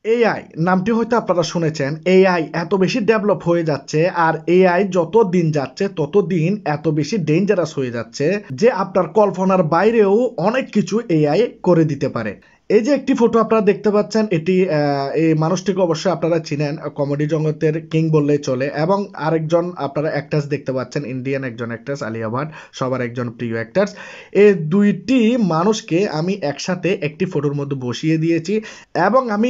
AI নামটি হয়তো আপনারা শুনেছেন। এআই এত বেশি ডেভেলপ হয়ে যাচ্ছে, আর এআই যত দিন যাচ্ছে তত দিন এত বেশি ডেঞ্জারাস হয়ে যাচ্ছে যে আপনার কল্পনার বাইরেও অনেক কিছু এআই করে দিতে পারে। এই যে একটি ফটো আপনারা দেখতে পাচ্ছেন, এটি এই মানুষটিকে অবশ্যই আপনারা চিনেন, কমেডি জগতের কিং বললেই চলে। এবং আরেকজন আপনারা অ্যাক্ট্রেস দেখতে পাচ্ছেন, ইন্ডিয়ান একজন অ্যাক্ট্রেস আলিয়া ভাট, সবার একজন প্রিয় অ্যাক্ট্রেস। এই দুইটি মানুষকে আমি একসাথে একটি ফটোর মধ্যে বসিয়ে দিয়েছি, এবং আমি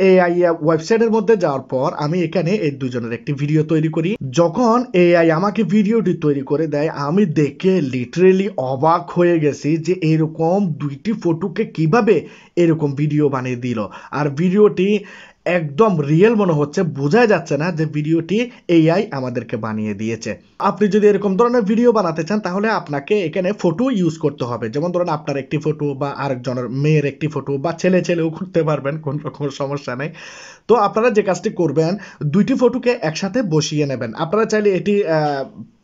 এআই ওয়েবসাইটের মধ্যে যাওয়ার পর আমি এখানে এই দুজনের একটি ভিডিও তৈরি করি। যখন এআই আমাকে ভিডিওটি তৈরি করে দেয়, আমি দেখে লিটারেলি অবাক হয়ে গেছি যে এরকম দুইটি ফটোকে কিভাবে এরকম ভিডিও বানিয়ে দিল। আর ভিডিওটি একদম রিয়েল মনে হচ্ছে, বোঝা যাচ্ছে না যে ভিডিওটি এআই আমাদেরকে বানিয়ে দিয়েছে। আপনি যদি এরকম ধরনের ভিডিও বানাতে চান তাহলে আপনাকে এখানে ফটো ইউজ করতে হবে। যেমন ধরুন আপনার একটি ফটো বা আরেকজনের মেয়ের একটি ফটো বা ছেলেও করতে পারবেন, কোনো রকম সমস্যা নেই। তো আপনারা যে কাজটি করবেন, দুইটি ফটোকে একসাথে বসিয়ে নেবেন। আপনারা চাইলে এটি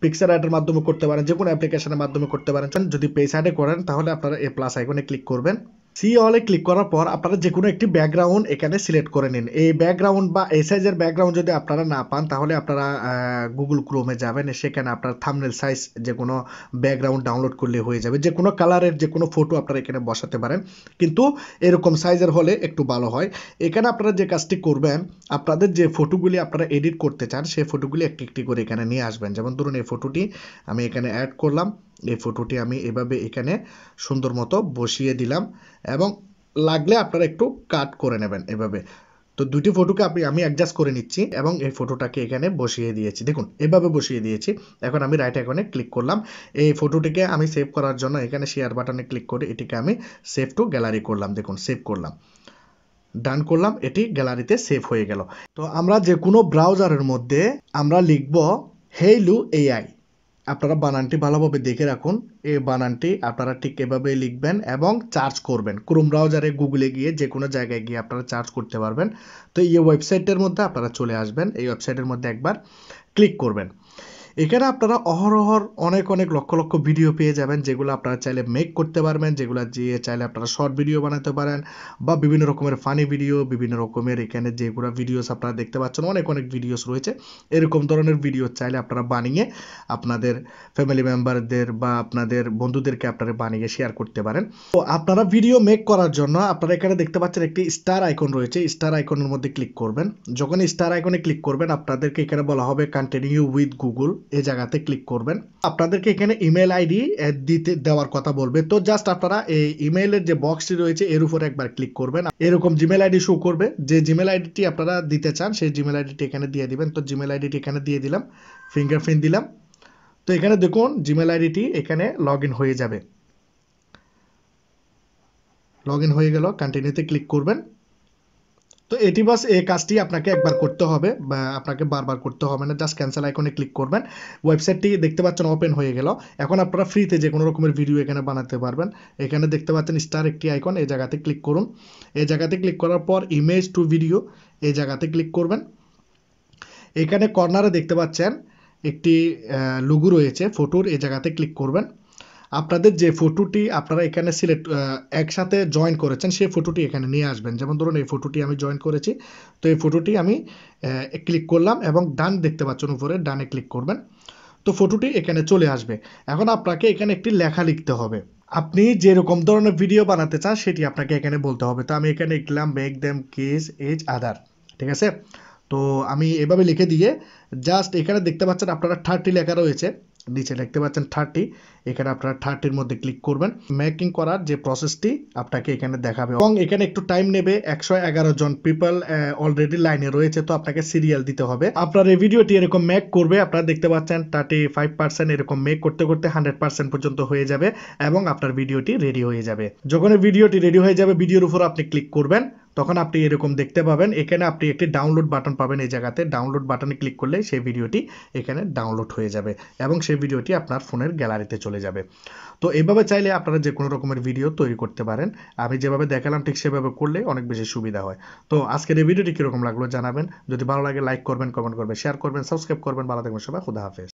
পিক্সার আর্টের মাধ্যমে করতে পারেন, যে কোনো অ্যাপ্লিকেশনের মাধ্যমে করতে পারেন। যদি পেজআর্টে করেন তাহলে আপনারা এই প্লাস আইকনে ক্লিক করবেন। সি অলে ক্লিক করার পর আপনারা যে কোনো একটি ব্যাকগ্রাউন্ড এখানে সিলেক্ট করে নিন। এই ব্যাকগ্রাউন্ড বা এই সাইজের ব্যাকগ্রাউন্ড যদি আপনারা না পান তাহলে আপনারা গুগল ক্রোমে যাবেন, সেখানে আপনার থাম্বনেল সাইজ যে কোনো ব্যাকগ্রাউন্ড ডাউনলোড করলে হয়ে যাবে। যে কোনো কালারের যে কোনো ফটো আপনারা এখানে বসাতে পারেন, কিন্তু এরকম সাইজের হলে একটু ভালো হয়। এখানে আপনারা যে কাজটি করবেন, আপনাদের যে ফটোগুলি আপনারা এডিট করতে চান সেই ফটোগুলি একটি একটি করে এখানে নিয়ে আসবেন। যেমন ধরুন এই ফটোটি আমি এখানে অ্যাড করলাম, এই ফটোটি আমি এভাবে এখানে সুন্দর মতো বসিয়ে দিলাম, এবং লাগলে আপনারা একটু কাট করে নেবেন এভাবে। তো দুইটি ফটোকে আমি অ্যাডজাস্ট করে নিচ্ছি এবং এই ফটোটাকে এখানে বসিয়ে দিয়েছি। দেখুন এভাবে বসিয়ে দিয়েছি। এখন আমি রাইট আইকনে ক্লিক করলাম। এই ফটোটিকে আমি সেভ করার জন্য এখানে শেয়ার বাটনে ক্লিক করে এটিকে আমি সেভ টু গ্যালারি করলাম। দেখুন সেভ করলাম, ডান করলাম, এটি গ্যালারিতে সেভ হয়ে গেল। তো আমরা যে কোনো ব্রাউজারের মধ্যে আমরা লিখব হেইলু এআই। আপনারা বানানটি ভালোভাবে দেখে রাখুন। এই বানানটি আপনারা ঠিক এভাবেই লিখবেন এবং চার্জ করবেন। ক্রোম ব্রাউজারে, গুগলে গিয়ে যে কোনো জায়গায় গিয়ে আপনারা চার্জ করতে পারবেন। তো এই ওয়েবসাইটের মধ্যে আপনারা চলে আসবেন, এই ওয়েবসাইটের মধ্যে একবার ক্লিক করবেন। এখানে আপনারা অহরহর অনেক অনেক লক্ষ লক্ষ ভিডিও পেয়ে যাবেন, যেগুলো আপনারা চাইলে মেক করতে পারবেন, যেগুলো দিয়ে চাইলে আপনারা শর্ট ভিডিও বানাতে পারেন, বা বিভিন্ন রকমের ফানি ভিডিও, বিভিন্ন রকমের এখানে যেগুলো ভিডিওস আপনারা দেখতে পাচ্ছেন, অনেক অনেক ভিডিওস রয়েছে। এরকম ধরনের ভিডিও চাইলে আপনারা বানিয়ে আপনাদের ফ্যামিলি মেম্বারদের বা আপনাদের বন্ধুদেরকে আপনারা বানিয়ে শেয়ার করতে পারেন। তো আপনারা ভিডিও মেক করার জন্য আপনারা এখানে দেখতে পাচ্ছেন একটি স্টার আইকন রয়েছে, স্টার আইকনের মধ্যে ক্লিক করবেন। যখন স্টার আইকনে ক্লিক করবেন আপনাদেরকে এখানে বলা হবে কন্টিনিউ উইথ গুগল, এই জায়গাতে ক্লিক করবেন। আপনাদেরকে এখানে ইমেল আইডি দেওয়ার কথা বলবে। তো জাস্ট আপনারা এই ইমেইলের যে বক্সটি রয়েছে এর উপরে একবার ক্লিক করবেন। এরকম জিমেল আইডি শো করবে, যে জিমেল আইডিটি আপনারা দিতে চান সেই জিমেল আইডিটি এখানে দিয়ে দিবেন। তো জিমেল আইডিটি এখানে দিয়ে দিলাম, ফিঙ্গারপ্রিন্ট দিলাম। তো এখানে দেখুন জিমেল আইডিটি এখানে লগ ইন হয়ে যাবে। লগ ইন হয়ে গেল, কন্টিনিউতে ক্লিক করবেন। তো এটি বাস এই কাজটি আপনাকে একবার করতে হবে, বা আপনাকে বারবার করতে হবে না, জাস্ট ক্যান্সেল আইকনে ক্লিক করবেন। ওয়েবসাইটটি দেখতে পাচ্ছেন ওপেন হয়ে গেল। এখন আপনারা ফ্রিতে যে কোনো রকমের ভিডিও এখানে বানাতে পারবেন। এখানে দেখতে পাচ্ছেন স্টার একটি আইকন, এই জায়গাতে ক্লিক করুন। এই জায়গাতে ক্লিক করার পর ইমেজ টু ভিডিও, এই জায়গাতে ক্লিক করবেন। এখানে কর্নারে দেখতে পাচ্ছেন একটি লোগো রয়েছে ফটোর, এই জায়গাতে ক্লিক করবেন। আপনাদের যে ফটোটি আপনারা এখানে সিলেক্ট একসাথে জয়েন করেছেন সেই ফটোটি এখানে নিয়ে আসবেন। যেমন ধরুন এই ফটোটি আমি জয়েন করেছি, তো এই ফটোটি আমি ক্লিক করলাম এবং ডান দেখতে পাচ্ছেন উপরে, ডানে ক্লিক করবেন। তো ফটোটি এখানে চলে আসবে। এখন আপনাকে এখানে একটি লেখা লিখতে হবে। আপনি যেরকম ধরনের ভিডিও বানাতে চান সেটি আপনাকে এখানে বলতে হবে। তো আমি এখানে লিখলাম মেক দেম কিস এজ আদার, ঠিক আছে। তো আমি এভাবে লিখে দিয়ে জাস্ট এখানে দেখতে পাচ্ছেন আপনারা 30 লেখা রয়েছে, নিচে দেখতে পাচ্ছেন 30, এখানে আপনারা 30-র মধ্যে ক্লিক করবেন। মেকিং করার যে প্রসেসটি আপনাকে এখানে দেখাবে, এবং এখানে একটু টাইম নেবে। 111 জন পিপল অলরেডি লাইনে রয়েছে, তো আপনাকে সিরিয়াল দিতে হবে। আপনার এই ভিডিওটি এরকম মেক করবে, আপনারা দেখতে পাচ্ছেন 35% এরকম মেক করতে করতে 100% পর্যন্ত হয়ে যাবে, এবং আপনার ভিডিওটি রেডি হয়ে যাবে। যখন এই ভিডিওটি রেডি হয়ে যাবে, ভিডিওর উপর আপনি ক্লিক করবেন, তখন আপনি এরকম দেখতে পাবেন। এখানে আপনি একটি ডাউনলোড বাটন পাবেন, এই জায়গাতে ডাউনলোড বাটনে ক্লিক করলে সেই ভিডিওটি এখানে ডাউনলোড হয়ে যাবে, এবং সেই ভিডিওটি আপনার ফোনের গ্যালারিতে চলে যাবে। তো এইভাবে চাইলে আপনারা যে কোনো রকমের ভিডিও তৈরি করতে পারেন। আমি যেভাবে দেখালাম ঠিক সেভাবে করলে অনেক বেশি সুবিধা হয়। তো আজকের এই ভিডিওটি কীরকম লাগলো জানাবেন। যদি ভালো লাগে লাইক করবেন, কমেন্ট করবেন, শেয়ার করবেন, সাবস্ক্রাইব করবেন। ভালো থাকবেন সবাই, খুদা হাফেজ।